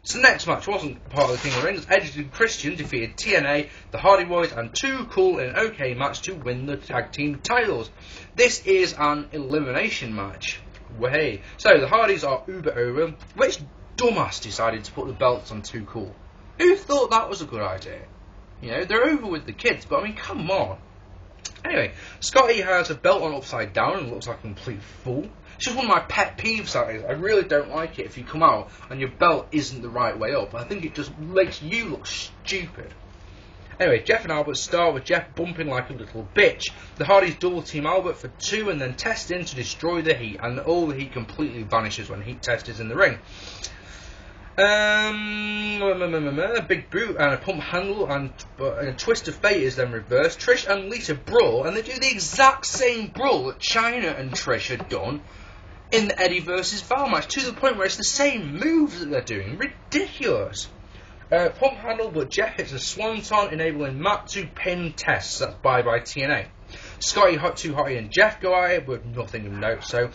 So the next match wasn't part of the King of the Ring. Edge and Christian defeated TNA, the Hardy Boyz, and Too Cool in an OK match to win the tag team titles. This is an elimination match. Way. So the Hardys are uber over. Which dumbass decided to put the belts on Too Cool? Who thought that was a good idea? You know, they're over with the kids, but I mean, come on. Anyway, Scotty has a belt on upside down and looks like a complete fool. It's just one of my pet peeves, that is. I really don't like it if you come out and your belt isn't the right way up. I think it just makes you look stupid. Anyway, Jeff and Albert start with Jeff bumping like a little bitch. The Hardys double team Albert for 2 and then test in to destroy the heat, and all the heat completely vanishes when heat test is in the ring. A big boot and a pump handle and a twist of fate is then reversed. Trish and Lita brawl, and they do the exact same brawl that Chyna and Trish had done in the Eddie vs Val match, to the point where it's the same moves that they're doing. Ridiculous. Pump handle, but Jeff hits a swanton, enabling Matt to pin Test. So that's bye-bye TNA. Scotty, Too Hotty and Jeff go at it with nothing of note, so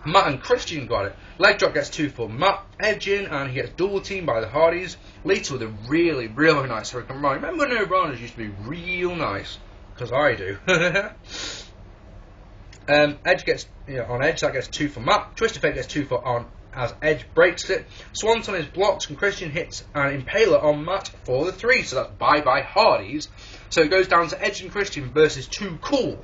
Matt and Christian got it. Leg drop gets 2 for Matt, edge in, and he gets double teamed by the Hardys. Later with a really, really nice Hurricane Run. Remember when O'Brien's used to be real nice? Because I do. Edge gets, on Edge, that gets 2 for Matt. Twist of Fate gets 2 for on as Edge breaks it. Swanton is blocked and Christian hits an Impaler on Matt for the 3. So that's bye-bye Hardys. So it goes down to Edge and Christian versus Too Cool.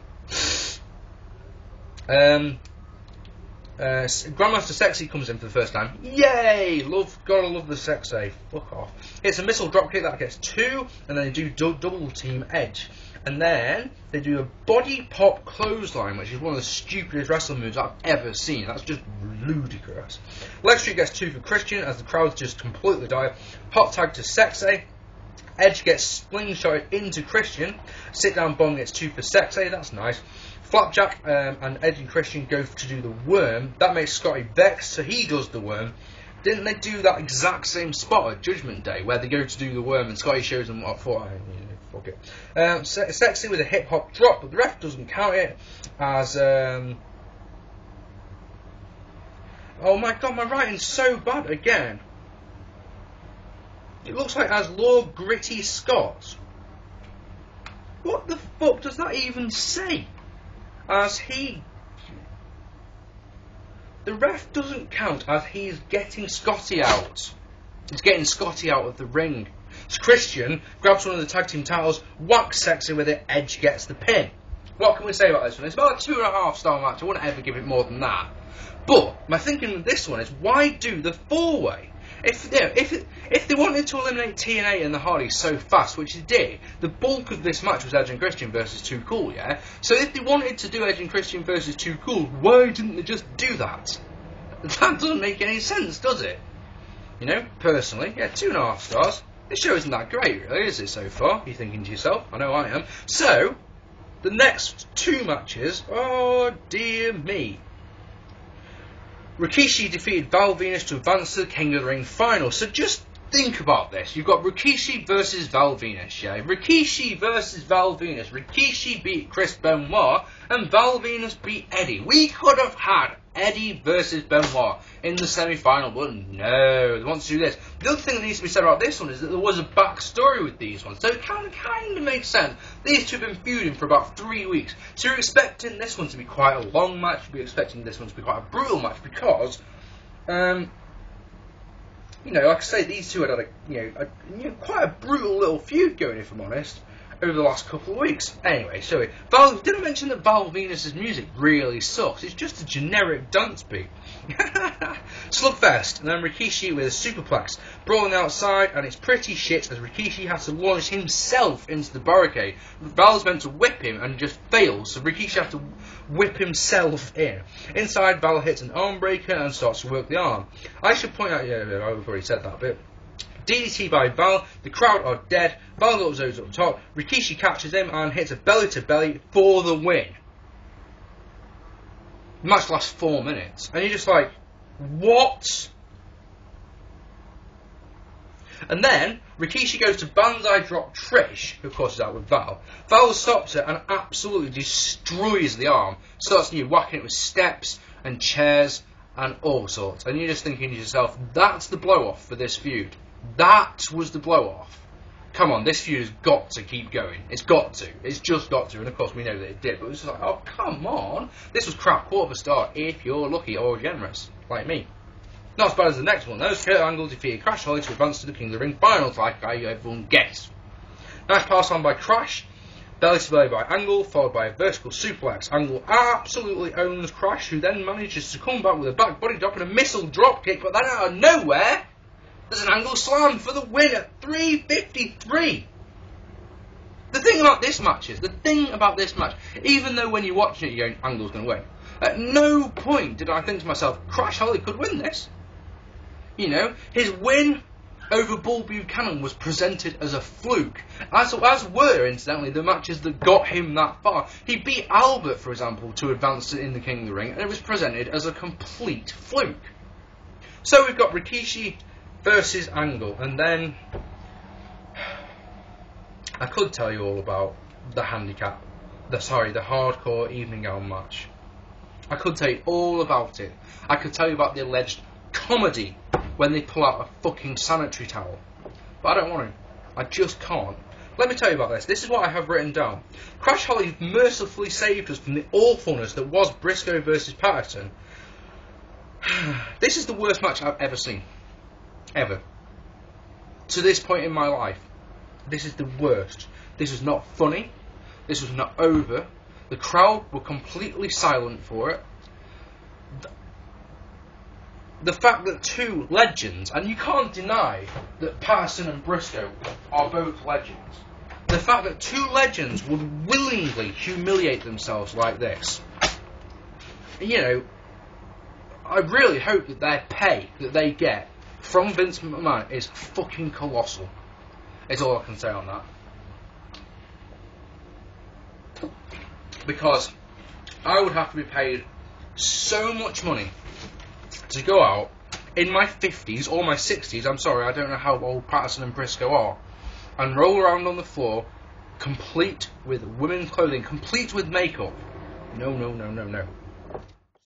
Grandmaster Sexy comes in for the first time. Yay! Gotta love the Sexy. Fuck off. It's a missile dropkick that gets 2, and then they do double team Edge. And then they do a body pop clothesline, which is one of the stupidest wrestling moves I've ever seen. That's just ludicrous. Leg sweep gets 2 for Christian as the crowd just completely die. Hot tag to Sexy. Edge gets slingshotted into Christian. Sit down bomb gets 2 for Sexy. That's nice. Flapjack and Edge and Christian go to do the worm. That makes Scotty vexed, so he does the worm. Didn't they do that exact same spot at Judgment Day, where they go to do the worm and Scotty shows them what for? Fuck it. Sexy with a hip hop drop, but the ref doesn't count it as. Oh my god, my writing's so bad again. It looks like as Lord Gritty Scott. What the fuck does that even say? As he... The ref doesn't count as he's getting Scotty out. He's getting Scotty out of the ring. So Christian grabs one of the tag team titles, whacks Sexy with it, Edge gets the pin. What can we say about this one? It's about a 2.5 star match. I wouldn't ever give it more than that. But my thinking with this one is, why do the 4-way? If they wanted to eliminate TNA and the Hardys so fast, which they did, the bulk of this match was Edge and Christian versus Too Cool, yeah? So if they wanted to do Edge and Christian versus Too Cool, why didn't they just do that? That doesn't make any sense, does it? You know, personally, yeah, 2.5 stars. This show isn't that great, really, is it, so far? You're thinking to yourself, I know I am. So, the next 2 matches, oh dear me. Rikishi defeated Val Venus to advance to the King of the Ring final. So just think about this. You've got Rikishi versus Val Venus, yeah? Rikishi versus Val Venus. Rikishi beat Chris Benoit and Val Venus beat Eddie. We could have had Eddie versus Benoit in the semi-final, but no, they want to do this. The other thing that needs to be said about this one is that there was a backstory with these ones, so it kind of makes sense. These two have been feuding for about 3 weeks, so you're expecting this one to be quite a long match, you're expecting this one to be quite a brutal match, because, you know, like I say, these two had quite a brutal little feud going, if I'm honest, over the last couple of weeks. Anyway, so didn't mention that Val Venus' music really sucks. It's just a generic dance beat. Slugfest, and then Rikishi with a superplex, brawling outside, and it's pretty shit as Rikishi has to launch himself into the barricade. Val's meant to whip him and just fails, so Rikishi has to whip himself in. Inside, Val hits an arm breaker and starts to work the arm. I should point out, yeah, I've already said that bit. DDT by Val, the crowd are dead, Val goes up top, Rikishi catches him and hits a belly to belly for the win. The match lasts 4 minutes, and you're just like, what? And then Rikishi goes to Banzai drop Trish, who of course is out with Val. Val stops her and absolutely destroys the arm, starts whacking it with steps and chairs, and all sorts. And you're just thinking to yourself, that's the blow-off for this feud. That was the blow-off. Come on, this feud has got to keep going. It's got to. It's just got to. And of course we know that it did. But it was just like, oh, come on. This was crap. Quarter of a star if you're lucky or generous, like me. Not as bad as the next one, though. Kurt Angle defeated Crash Holly to advance to the King of the Ring finals, like everyone guessed. Nice pass on by Crash. Belly to belly by Angle, followed by a vertical suplex. Angle absolutely owns Crash, who then manages to come back with a back body drop and a missile drop kick, but then out of nowhere, there's an Angle slam for the win at 3:53. The thing about this match, even though when you're watching it you're going, Angle's going to win, at no point did I think to myself, Crash Holly could win this. You know, his win over Bull Buchanan was presented as a fluke, as were, incidentally, the matches that got him that far. He beat Albert, for example, to advance in the King of the Ring, and it was presented as a complete fluke. So we've got Rikishi versus Angle, and then I could tell you all about the handicap, the hardcore evening gown match. I could tell you all about it. I could tell you about the alleged comedy when they pull out a fucking sanitary towel. But I don't want to. I just can't. Let me tell you about this. This is what I have written down. Crash Holly mercifully saved us from the awfulness that was Briscoe versus Patterson. This is the worst match I've ever seen. Ever. To this point in my life. This is the worst. This was not funny. This was not over. The crowd were completely silent for it. The fact that two legends, and you can't deny that Patterson and Briscoe are both legends, the fact that two legends would willingly humiliate themselves like this, you know, I really hope that their pay that they get from Vince McMahon is fucking colossal. Is all I can say on that. Because I would have to be paid so much money to go out in my 50s or my 60s, I'm sorry, I don't know how old Patterson and Briscoe are, and roll around on the floor, complete with women's clothing, complete with makeup. No, no, no, no, no.